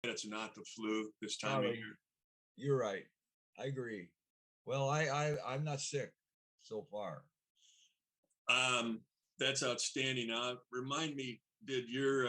That's not the flu this time All of right, year. you're right. I agree. Well, I'm not sick so far. That's outstanding. Remind me, did your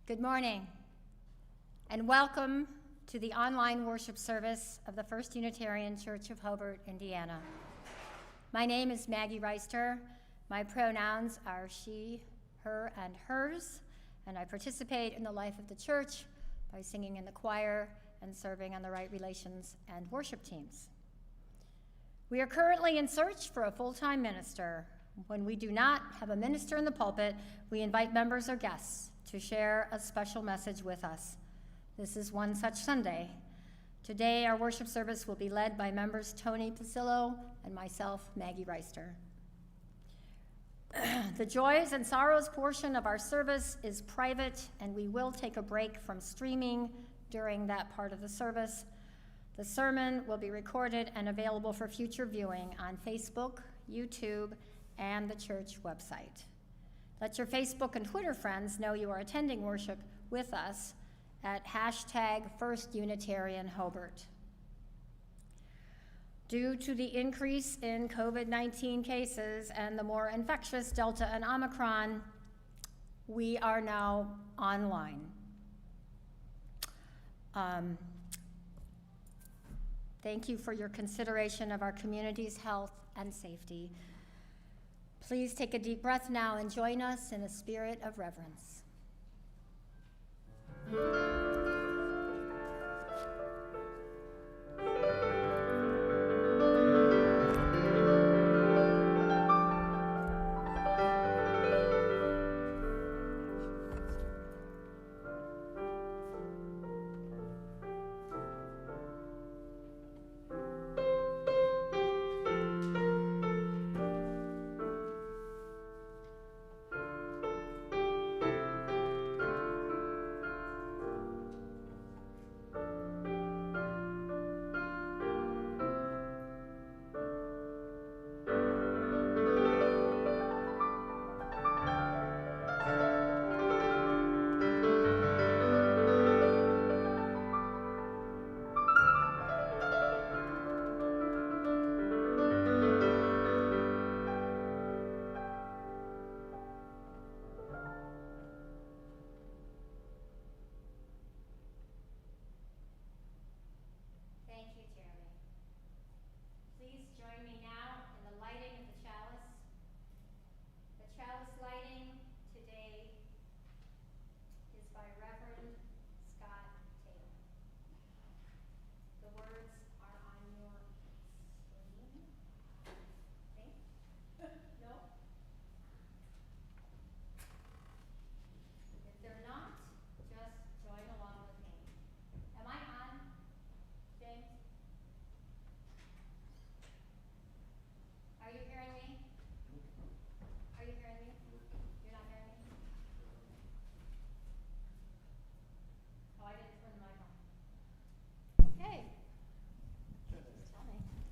Good morning, and welcome to the online worship service of the First Unitarian Church of Hobart, Indiana. My name is Maggie Reister. My pronouns are she, her, and hers, and I participate in the life of the church by singing in the choir and serving on the Right Relations and worship teams. We are currently in search for a full-time minister. When we do not have a minister in the pulpit, we invite members or guests to share a special message with us. This is one such Sunday. Today, our worship service will be led by members Tony Pucillo and myself, Maggie Reister. The joys and sorrows portion of our service is private, and we will take a break from streaming during that part of the service. The sermon will be recorded and available for future viewing on Facebook, YouTube, and the church website. Let your Facebook and Twitter friends know you are attending worship with us at #FirstUnitarianHobart. Due to the increase in COVID-19 cases and the more infectious Delta and Omicron, we are now online. Thank you for your consideration of our community's health and safety. Please take a deep breath now and join us in a spirit of reverence.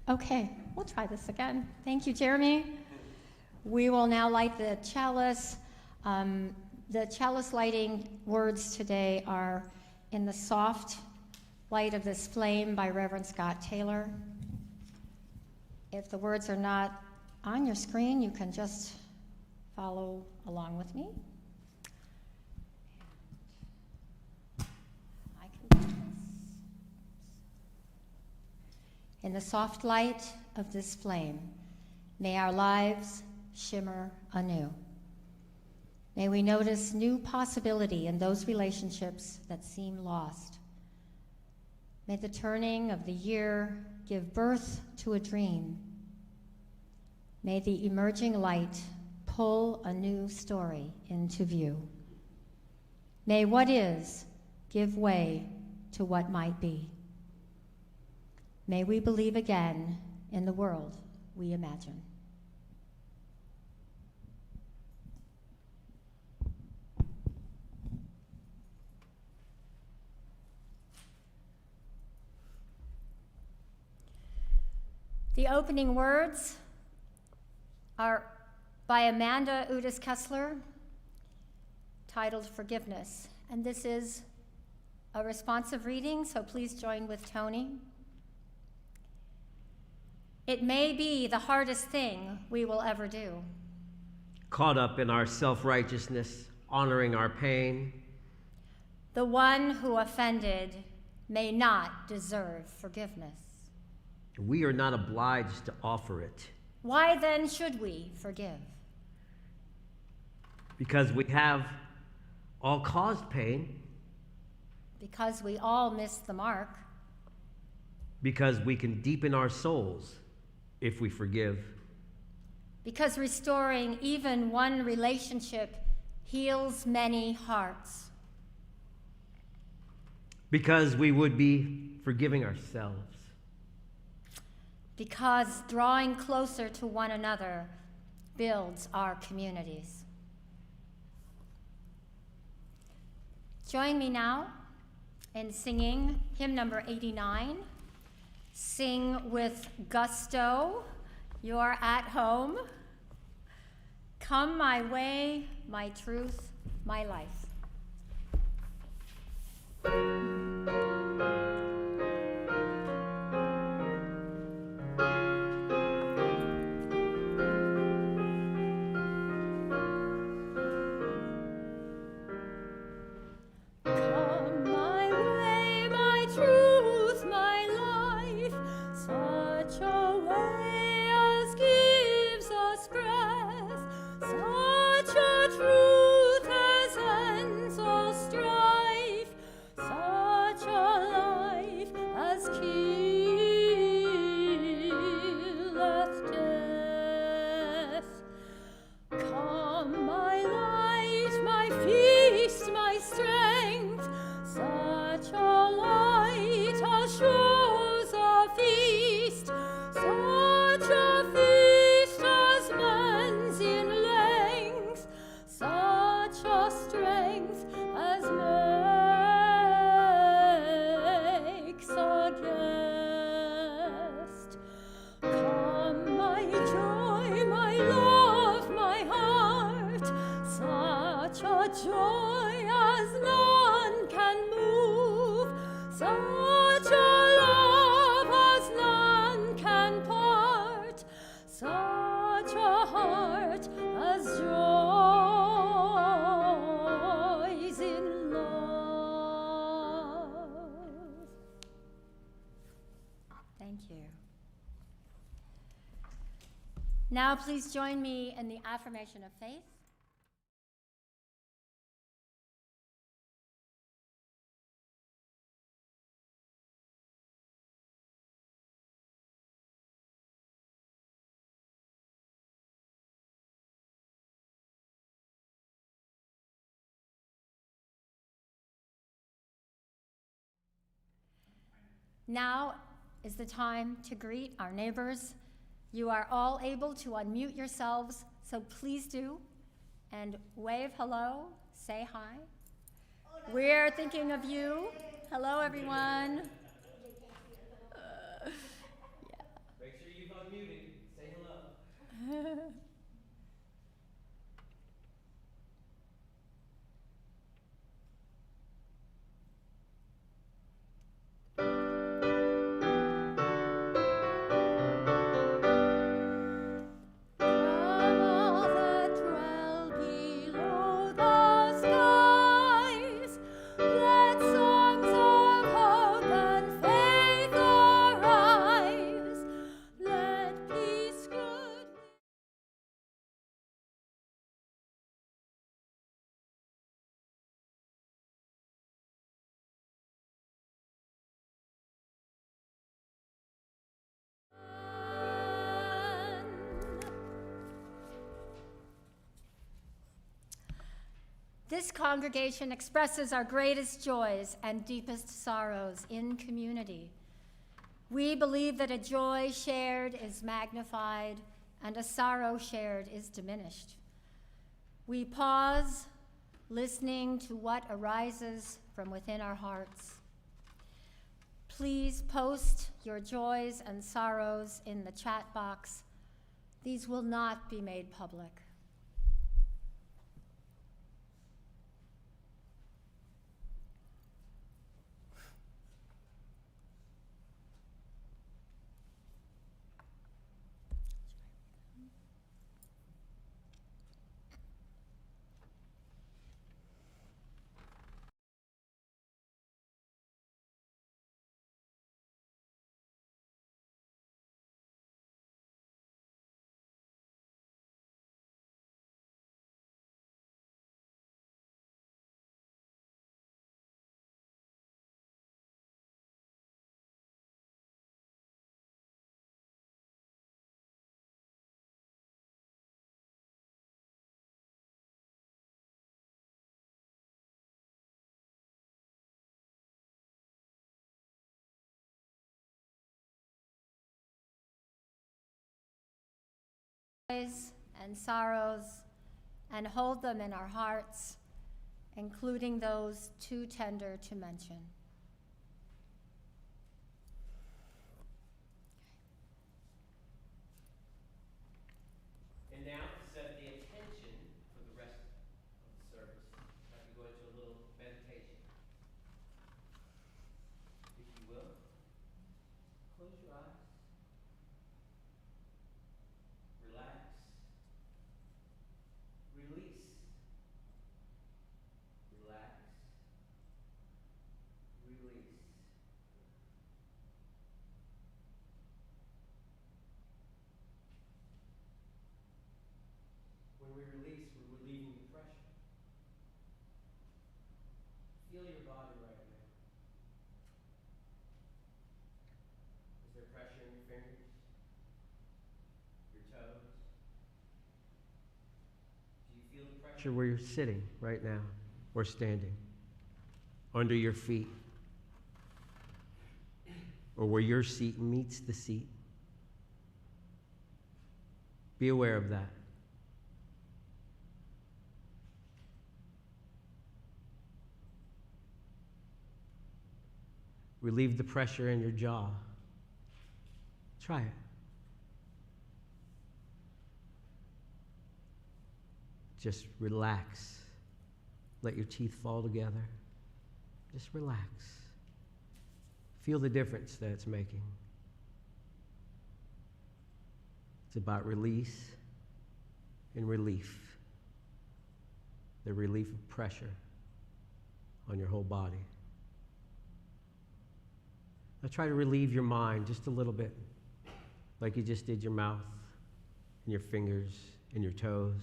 Okay, we'll try this again. Thank you, Jeremy. We will now light the chalice. The chalice lighting words today are "In the Soft Light of This Flame" by Reverend Scott Taylor. If the words are not on your screen, you can just follow along with me. I can do this. In the soft light of this flame, may our lives shimmer anew. May we notice new possibility in those relationships that seem lost. May the turning of the year give birth to a dream. May the emerging light pull a new story into view. May what is give way to what might be. May we believe again in the world we imagine. The opening words are by Amanda Udis Kessler, titled Forgiveness. And this is a responsive reading, so please join with Tony. It may be the hardest thing we will ever do. Caught up in our self-righteousness, honoring our pain. The one who offended may not deserve forgiveness. We are not obliged to offer it. Why then should we forgive? Because we have all caused pain. Because we all miss the mark. Because we can deepen our souls if we forgive. Because restoring even one relationship heals many hearts. Because we would be forgiving ourselves. Because drawing closer to one another builds our communities. Join me now in singing hymn number 89. Sing with gusto. You're at home. Come my way, my truth, my life. Now please join me in the affirmation of faith. Now is the time to greet our neighbors. You are all able to unmute yourselves, so please do, and wave hello, say hi. We're thinking of you. Hello, everyone. Make sure you've unmuted. Say hello. This congregation expresses our greatest joys and deepest sorrows in community. We believe that a joy shared is magnified and a sorrow shared is diminished. We pause, listening to what arises from within our hearts. Please post your joys and sorrows in the chat box. These will not be made public. joys and sorrows and hold them in our hearts, including those too tender to mention. And now, to set the attention for the rest of the service, I'd like to go into a little meditation. If you will, close your eyes. Relax. Release. Relax. Release. When we release, we're relieving the pressure. Feel your body right now. Is there pressure in your fingers? Your toes? Do you feel the pressure where you're sitting right now or standing? Under your feet? Or where your seat meets the seat? Be aware of that. Relieve the pressure in your jaw. Try it. Just relax. Let your teeth fall together. Just relax. Feel the difference that it's making. It's about release and relief. The relief of pressure on your whole body. Now try to relieve your mind just a little bit, like you just did your mouth and your fingers and your toes.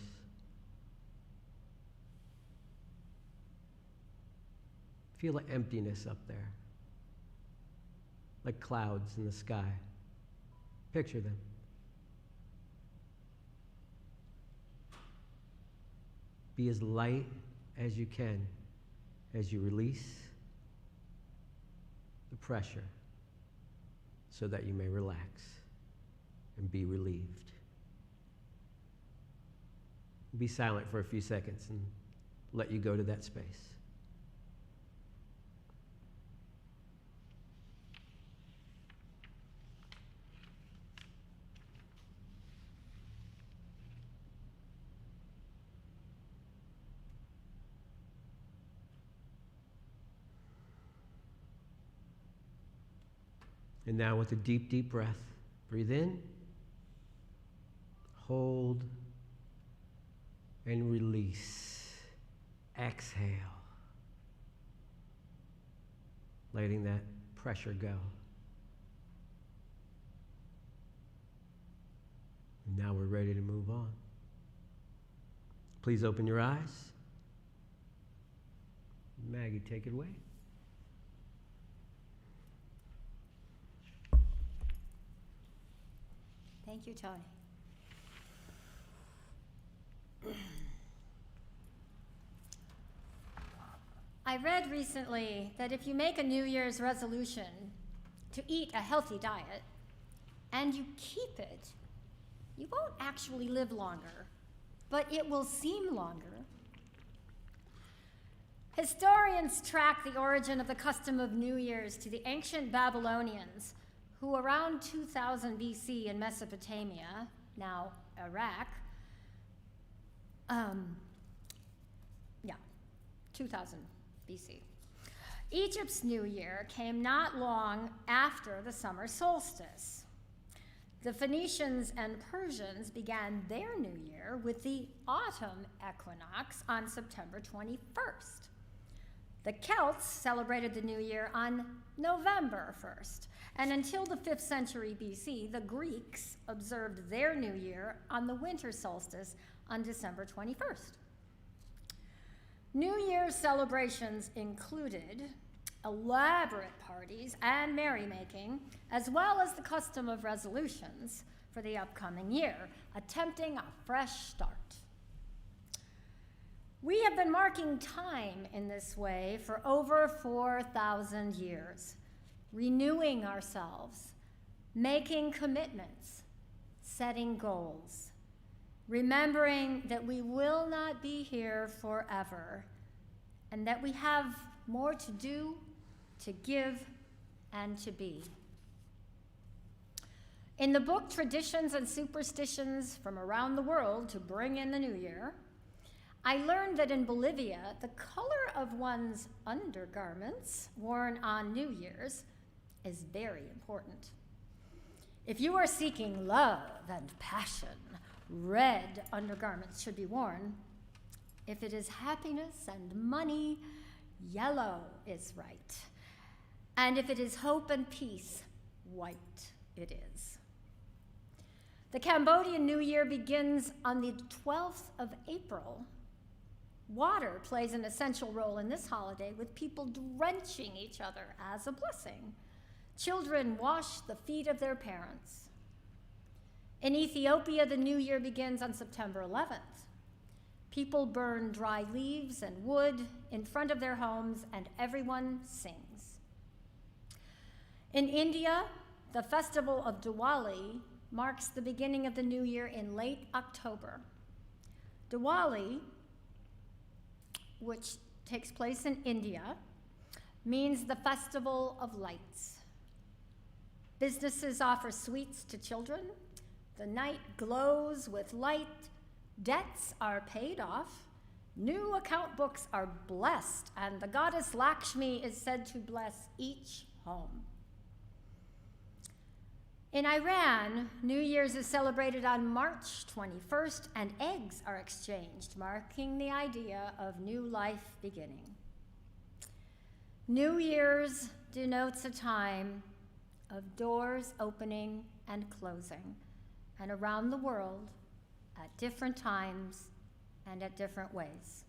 Feel the emptiness up there, like clouds in the sky. Picture them. Be as light as you can as you release the pressure so that you may relax and be relieved. Be silent for a few seconds and let you go to that space. And now with a deep, deep breath, breathe in, hold, and release. Exhale. Letting that pressure go. And now we're ready to move on. Please open your eyes. Maggie, take it away. Thank you, Tony. I read recently that if you make a New Year's resolution to eat a healthy diet and you keep it, you won't actually live longer, but it will seem longer. Historians track the origin of the custom of New Year's to the ancient Babylonians, who around 2000 BC in Mesopotamia, now Iraq, 2000 BC. Egypt's New Year came not long after the summer solstice. The Phoenicians and Persians began their New Year with the autumn equinox on September 21st. The Celts celebrated the New Year on November 1st, and until the 5th century BC, the Greeks observed their New Year on the winter solstice on December 21st. New Year's celebrations included elaborate parties and merrymaking, as well as the custom of resolutions for the upcoming year, attempting a fresh start. We have been marking time in this way for over 4,000 years, renewing ourselves, making commitments, setting goals, remembering that we will not be here forever and that we have more to do, to give, and to be. In the book Traditions and Superstitions from Around the World to Bring in the New Year, I learned that in Bolivia, the color of one's undergarments worn on New Year's is very important. If you are seeking love and passion, red undergarments should be worn. If it is happiness and money, yellow is right. And if it is hope and peace, white it is. The Cambodian New Year begins on the 12th of April. Water plays an essential role in this holiday, with people drenching each other as a blessing. Children wash the feet of their parents. In Ethiopia, the New Year begins on September 11th. People burn dry leaves and wood in front of their homes, and everyone sings. In India, the festival of Diwali marks the beginning of the New Year in late October. Diwali, which takes place in India, means the festival of lights. Businesses offer sweets to children. The night glows with light. Debts are paid off. New account books are blessed, and the goddess Lakshmi is said to bless each home. In Iran, New Year's is celebrated on March 21st, and eggs are exchanged, marking the idea of new life beginning. New Year's denotes a time of doors opening and closing, and around the world, at different times and at different ways.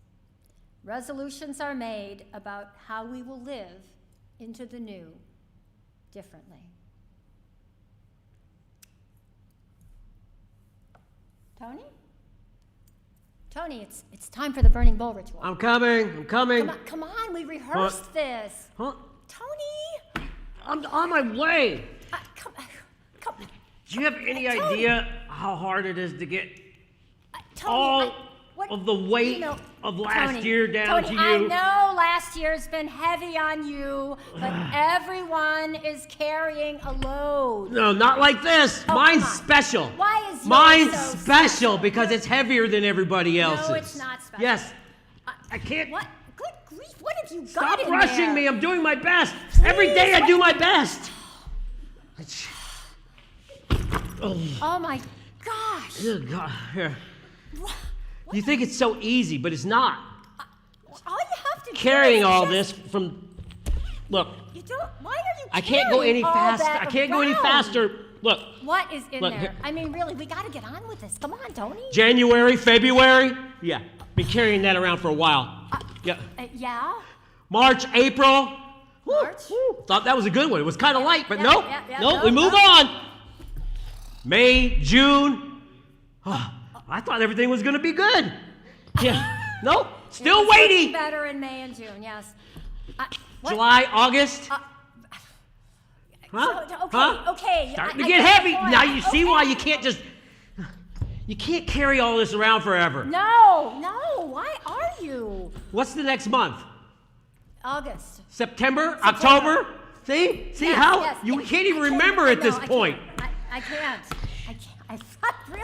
Resolutions are made about how we will live into the new differently. Tony? Tony, it's time for the burning bowl ritual. I'm coming. Come on, we rehearsed this. Huh? Tony! I'm on my way. Come. Do you have any Tony. idea how hard it is to get Tony, all of the weight of last year down to you? I know last year's been heavy on you, but everyone is carrying a load. No, not like this. Oh, Mine's come on. special. Why is yours Mine's so special because it's heavier than everybody else's. No, it's not special. Yes. I can't. What? Good grief, what have you got Stop in rushing there? me. I'm doing my best. Please, Every day I do my best. Oh my gosh. Oh, God. Here. What? You think it's so easy, but it's not. All you have to Carrying do is all just, this from. Look. You don't. Why are you? I can't go any carrying all faster. that I can't go any around? faster. Look. What is in Look, there? here. I mean, really, we got to get on with this. Come on, Tony. January, February. Yeah. Been carrying that around for a while. Yeah. Yeah. March, April. March. Woo. Thought that was a good one. It was kind of light, but Yeah, nope. yeah, Nope. We move on. May, June. Oh, I thought everything was going to be good. Yeah. Nope. Still It was waiting. better in May and June. Yes. What? July, August. Huh? Huh? Okay. Huh? Okay. Starting I to get get heavy. the point. Now you see why Okay. you can't just. You can't carry all this around forever. No. Why are you? What's the next month? August. September? October? See? See Yes, how? yes. You I can't even can't- remember I at this know, I point. can't. I can't. I thought really.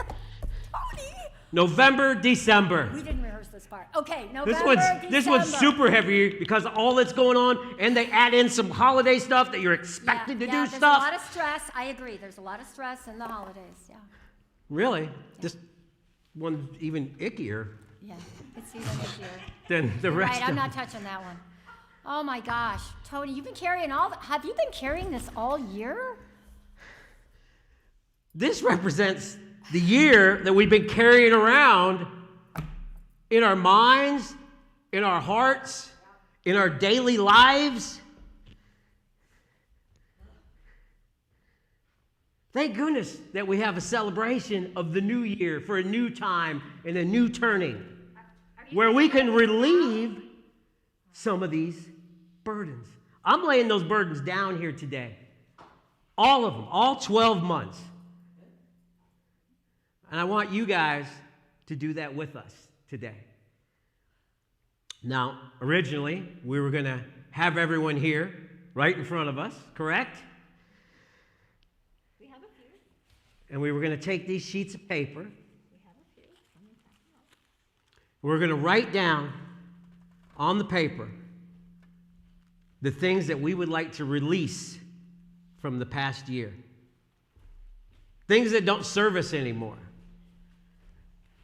Tony. November, December. We didn't rehearse this part. Okay. November. This one's December. super heavy because of all that's going on, and they add in some holiday stuff that you're expected to do there's stuff. a lot of stress. I agree. There's a lot of stress in the holidays. Yeah. Really? This one's even ickier Yeah. It's even this year. than the rest Right. of I'm not touching that one. Oh my gosh, Tony, you've been carrying have you been carrying this all year? This represents the year that we've been carrying around in our minds, in our hearts, in our daily lives. Thank goodness that we have a celebration of the new year for a new time and a new turning where we can relieve some of these burdens. I'm laying those burdens down here today. All of them, all 12 months. And I want you guys to do that with us today. Now, originally, we were going to have everyone here right in front of us, correct? We have a few. And we were going to take these sheets of paper. We have a few. We're going to write down on the paper the things that we would like to release from the past year. Things that don't serve us anymore.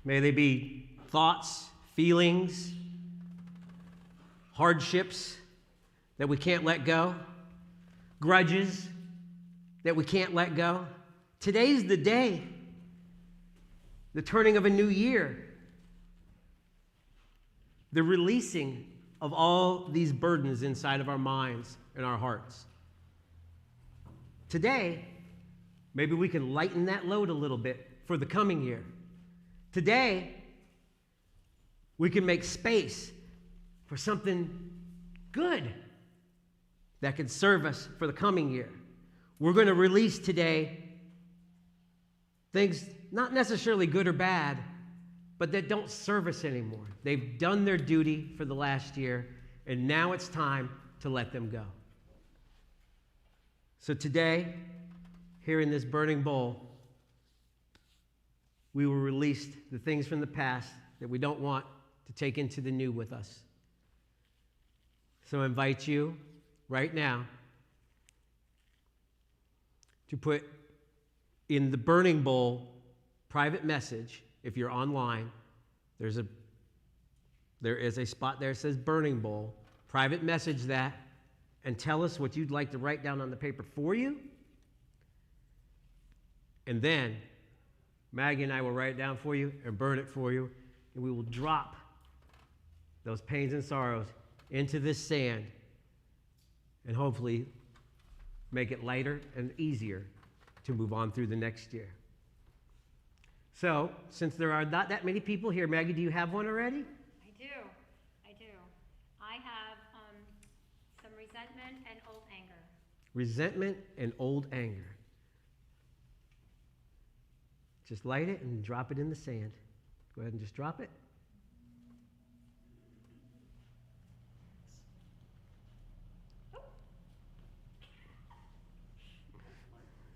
May they be thoughts, feelings, hardships that we can't let go, grudges that we can't let go. Today's the day, the turning of a new year, the releasing of all these burdens inside of our minds and our hearts. Today, maybe we can lighten that load a little bit for the coming year. Today, we can make space for something good that can serve us for the coming year. We're going to release today things not necessarily good or bad, but that don't serve us anymore. They've done their duty for the last year, and now it's time to let them go. So today, here in this burning bowl, we will release the things from the past that we don't want to take into the new with us. So I invite you right now to put in the burning bowl private message. If you're online, there is a spot there that says burning bowl. Private message that and tell us what you'd like to write down on the paper for you. And then Maggie and I will write it down for you and burn it for you, and we will drop those pains and sorrows into this sand and hopefully make it lighter and easier to move on through the next year. So, since there are not that many people here, Maggie, do you have one already? I do. I have some resentment and old anger. Resentment and old anger. Just light it and drop it in the sand. Go ahead and just drop it.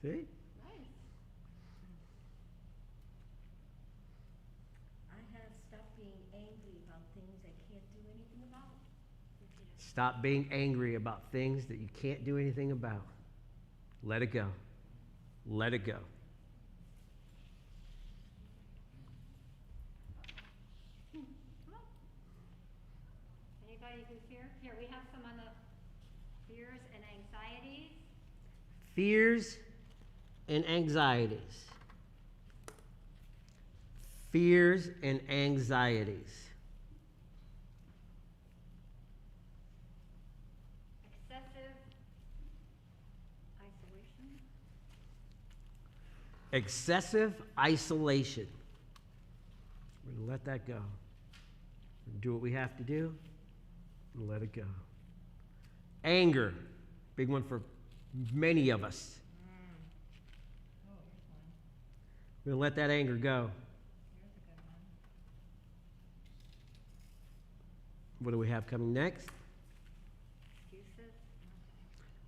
See? Nice. I have stopped being angry about things I can't do anything about. Stop being angry about things that you can't do anything about. Let it go. Let it go. Anybody who's here? Here, we have some on the fears and anxieties. Fears and anxieties. Fears and anxieties. Excessive isolation. Excessive isolation. We're going to let that go. Do what we have to do and let it go. Anger, big one for many of us. We're going to let that anger go. What do we have coming next?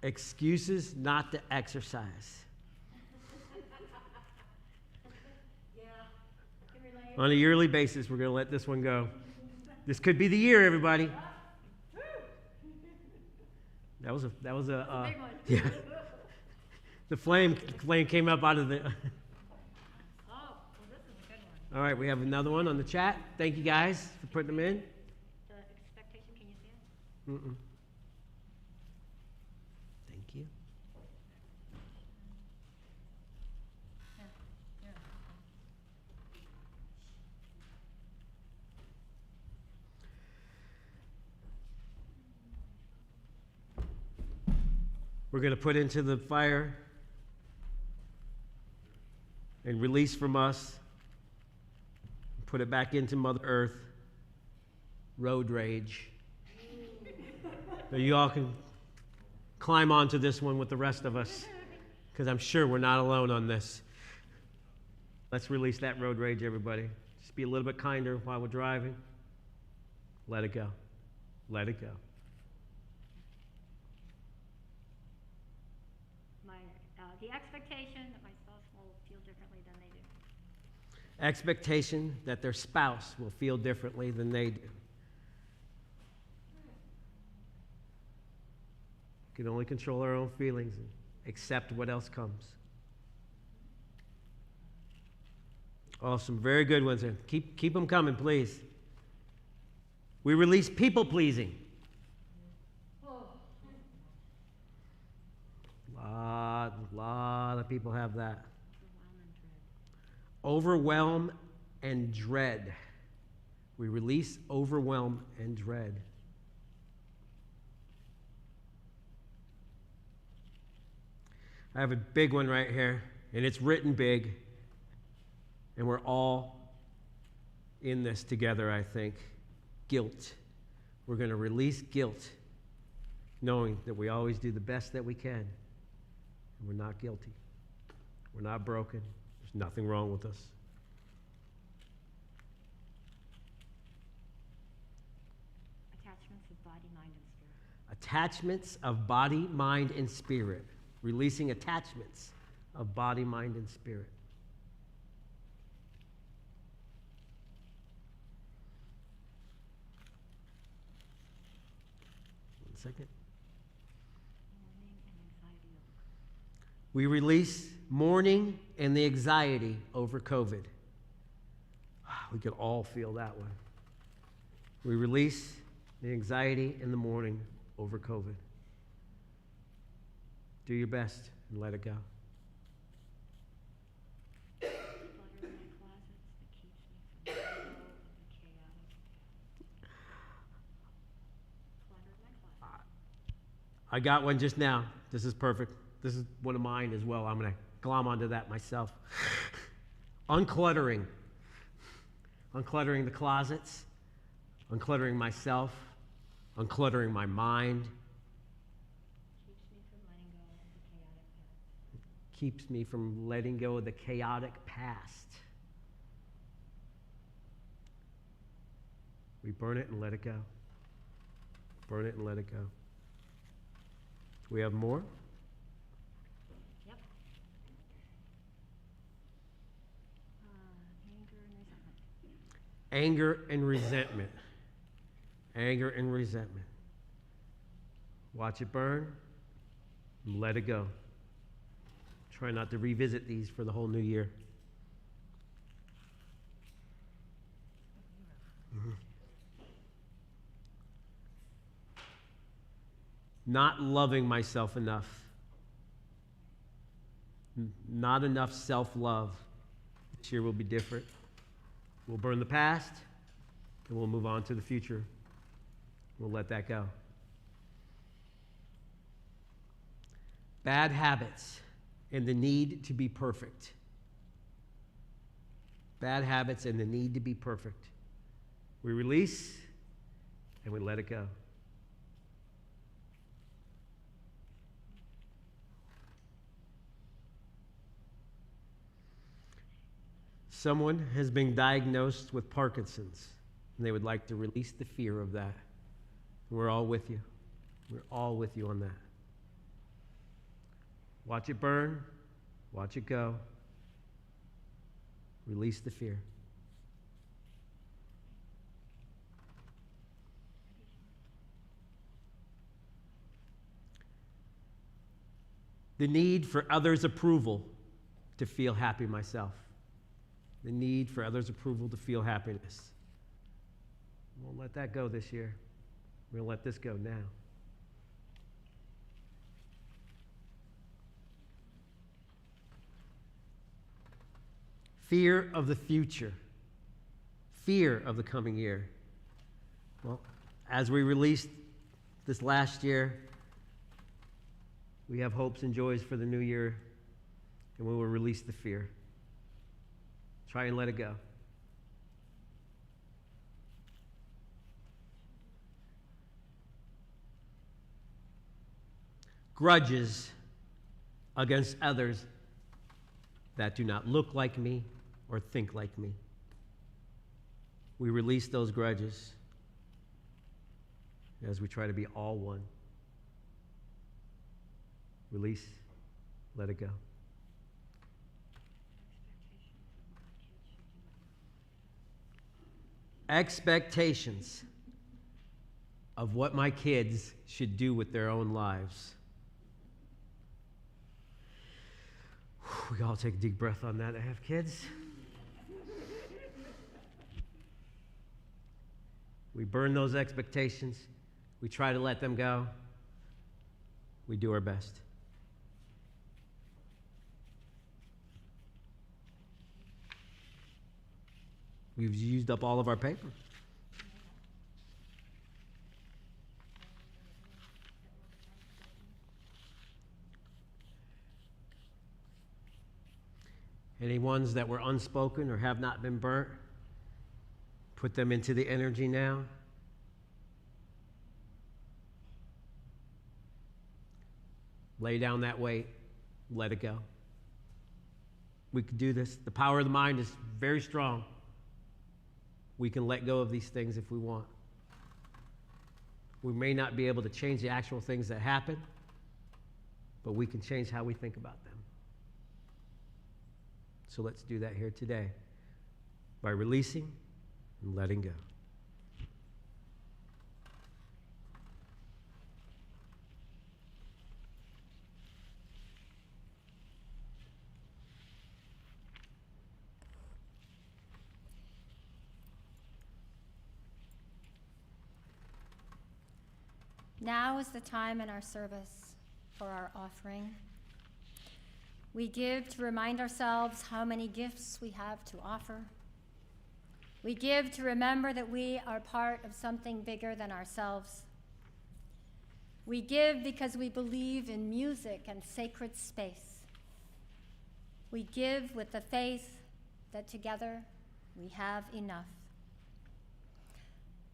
Excuses not to exercise. Yeah, can relate. On a yearly basis, we're going to let this one go. This could be the year, everybody. That was a Big one. yeah. The flame came up out of the. Oh, well, this is a good one. All right, we have another one on the chat. Thank you guys for putting them in. The expectation, can you see it? Mm-mm. Thank you. We're going to put into the fire and release from us, put it back into Mother Earth, road rage. So you all can climb onto this one with the rest of us, because I'm sure we're not alone on this. Let's release that road rage, everybody. Just Just be a little bit kinder while we're driving. Let it go. Let it go. The expectation that my spouse will feel differently than they do. Expectation that their spouse will feel differently than they do. We can only control our own feelings and accept what else comes. Oh, some very good ones there. Keep them coming, please. We release people pleasing. Lot of people have that. Overwhelm and dread. We release overwhelm and dread. I have a big one right here, and it's written big, and we're all in this together, I think. Guilt. We're going to release guilt, knowing that we always do the best that we can, and we're not guilty. We're not broken. There's nothing wrong with us. Attachments of body, mind, and spirit. Attachments of body, mind, and spirit. Releasing attachments of body, mind, and spirit. One second. We release mourning and the anxiety over COVID. We could all feel that one. We release the anxiety and the mourning over COVID. Do your best and let it go. Clutter in my closets that keeps me from letting go of the clutter in my closet. I got one just now. This is perfect. This is one of mine as well. I'm going to glom onto that myself. Uncluttering. Uncluttering the closets. Uncluttering myself. Uncluttering my mind. Keeps me from letting go of the chaotic past. Keeps me from letting go of the chaotic past. We burn it and let it go. Burn it and let it go. We have more? Yep. Anger and resentment. Anger and resentment. Anger and resentment. Watch it burn and let it go. Try not to revisit these for the whole new year. Mm-hmm. Not loving myself enough. Not enough self-love. This year will be different. We'll burn the past, and we'll move on to the future. We'll let that go. Bad habits and the need to be perfect. Bad habits and the need to be perfect. We release, and we let it go. Someone has been diagnosed with Parkinson's, and they would like to release the fear of that. We're all with you. We're all with you on that. Watch it burn. Watch it go. Release the fear. The need for others' approval to feel happy myself. The need for others' approval to feel happiness. We won't let that go this year. We're going to let this go now. Fear of the future. Fear of the coming year. Well, as we released this last year, we have hopes and joys for the new year, and we will release the fear. Try and let it go. Grudges against others that do not look like me or think like me. We release those grudges as we try to be all one. Release, let it go. Expectations of what my kids should do with their own lives. We all take a deep breath on that. I have kids. We burn those expectations. We try to let them go. We do our best. We've used up all of our paper. Any ones that were unspoken or have not been burnt, put them into the energy now. Lay down that weight, let it go. We can do this. The power of the mind is very strong. We can let go of these things if we want. We may not be able to change the actual things that happen, but we can change how we think about them. So let's do that here today by releasing and letting go. Now is the time in our service for our offering. We give to remind ourselves how many gifts we have to offer. We give to remember that we are part of something bigger than ourselves. We give because we believe in music and sacred space. We give with the faith that together we have enough.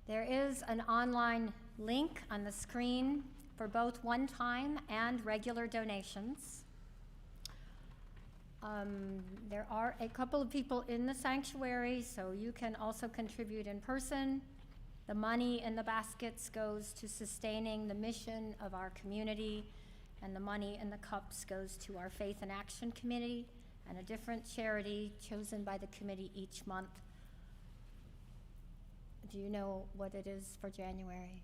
There is an online link on the screen for both one-time and regular donations. There are a couple of people in the sanctuary, so you can also contribute in person. The money in the baskets goes to sustaining the mission of our community, and the money in the cups goes to our Faith and Action Committee and a different charity chosen by the committee each month. Do you know what it is for January?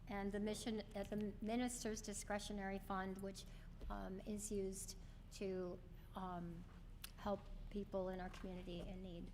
And the minister's discretionary fund, which is used to help people in our community in need.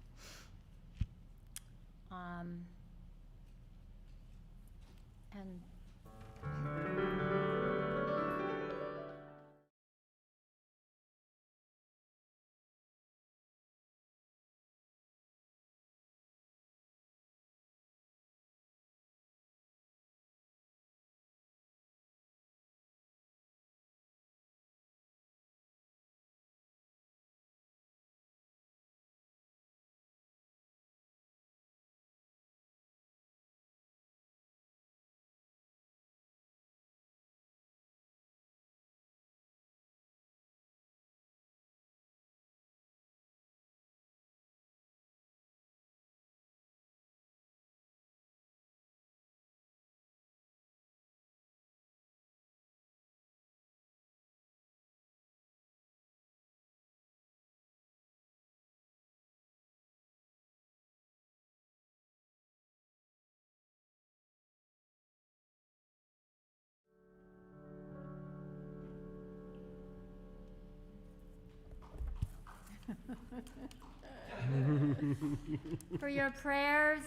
For your prayers,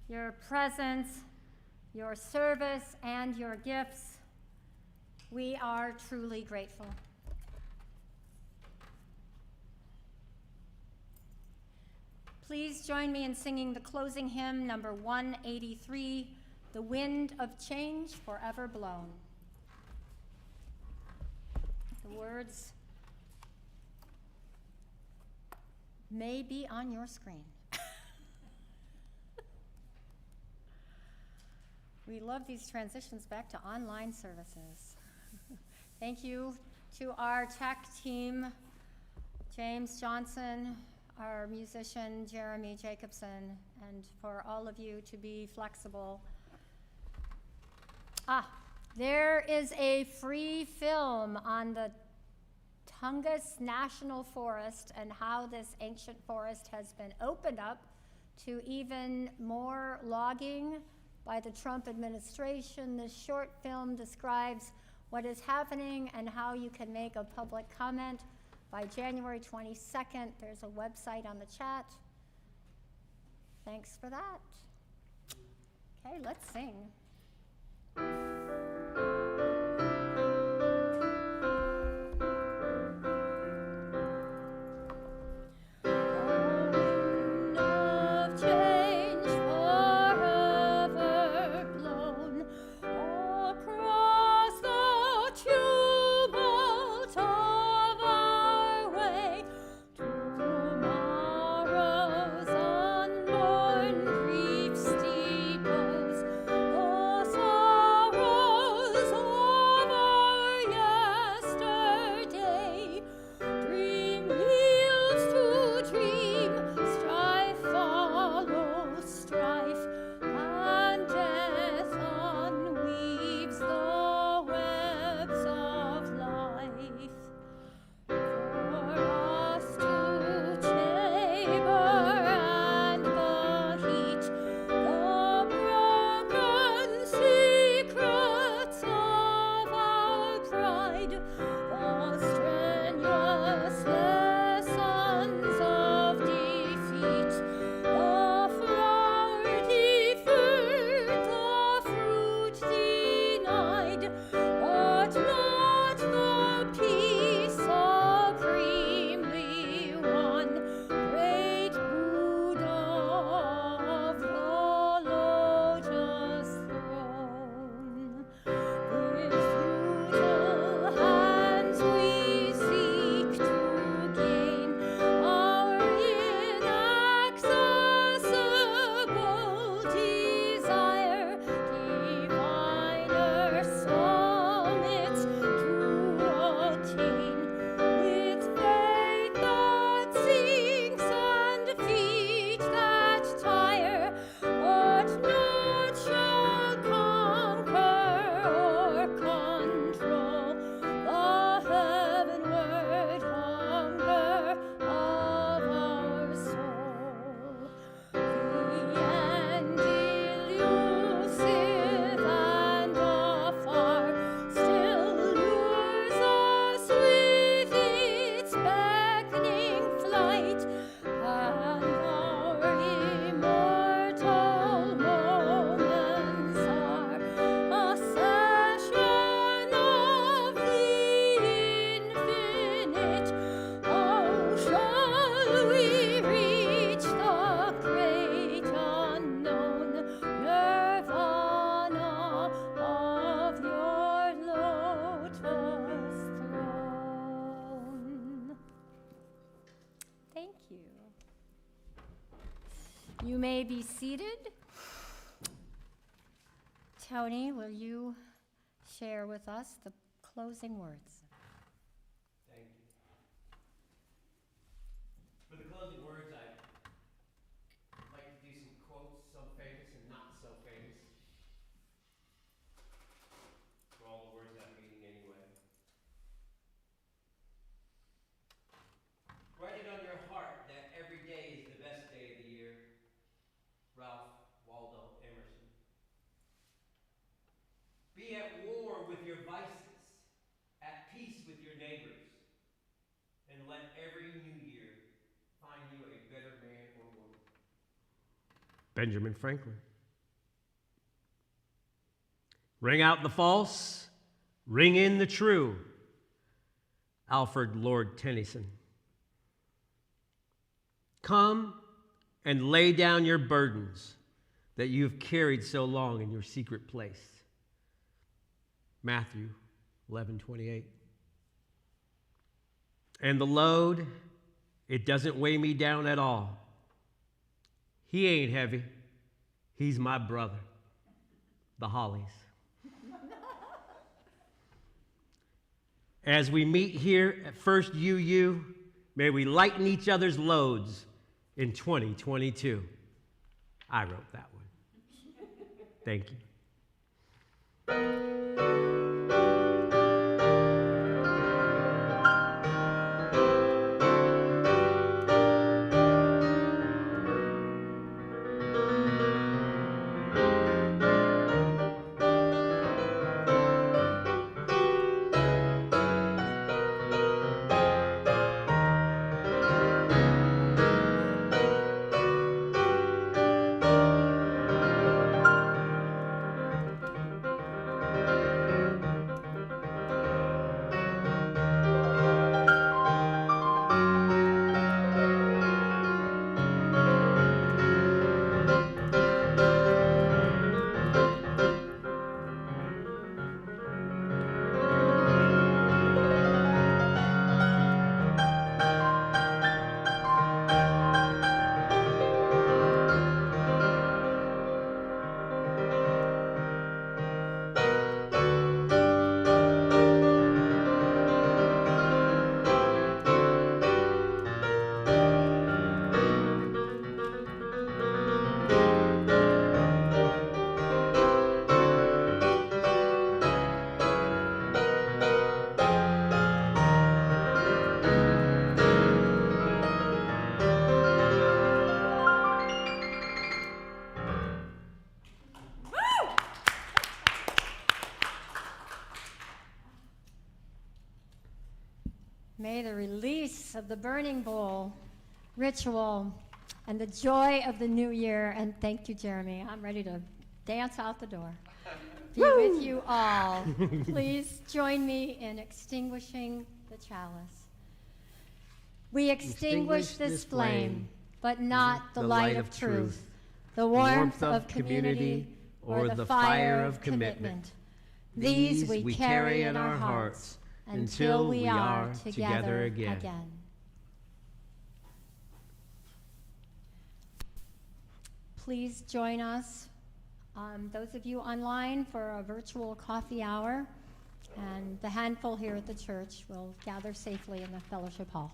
your presence, your service, and your gifts, we are truly grateful. Please join me in singing the closing hymn, number 183, "The Wind of Change Forever Blown." The words may be on your screen. We love these transitions back to online services. Thank you to our tech team, James Johnson, our musician Jeremy Jacobson, and for all of you to be flexible. There is a free film on the Tungus National Forest and how this ancient forest has been opened up to even more logging by the Trump administration. This short film describes what is happening and how you can make a public comment by January 22nd. There's a website on the chat. Thanks for that. Okay, let's sing. You may be seated. Tony, will you share with us the closing words? Thank you. For the closing words, I'd like to do some quotes, some famous and not so famous. For all the words have meaning anyway. Write it on your heart that every day is the best day of the year. Ralph Waldo Emerson. Be at war with your vices, at peace with your neighbors, and let every new year find you a better man or woman. Benjamin Franklin. Ring out the false, ring in the true. Alfred Lord Tennyson. Come and lay down your burdens that you have carried so long in your secret place. Matthew 11:28. And the load, it doesn't weigh me down at all. He ain't heavy. He's my brother. The Hollies. As we meet here at First UU, May we lighten each other's loads in 2022. I wrote that one. Thank you. May the release of the burning bowl ritual and the joy of the new year, and thank you, Jeremy, I'm ready to dance out the door, be with you all. Please join me in extinguishing the chalice. We extinguish this flame, but not the light of truth, the warmth of community, or the fire of commitment. These we carry in our hearts until we are together again. Please join us, those of you online, for a virtual coffee hour, and the handful here at the church will gather safely in the fellowship hall.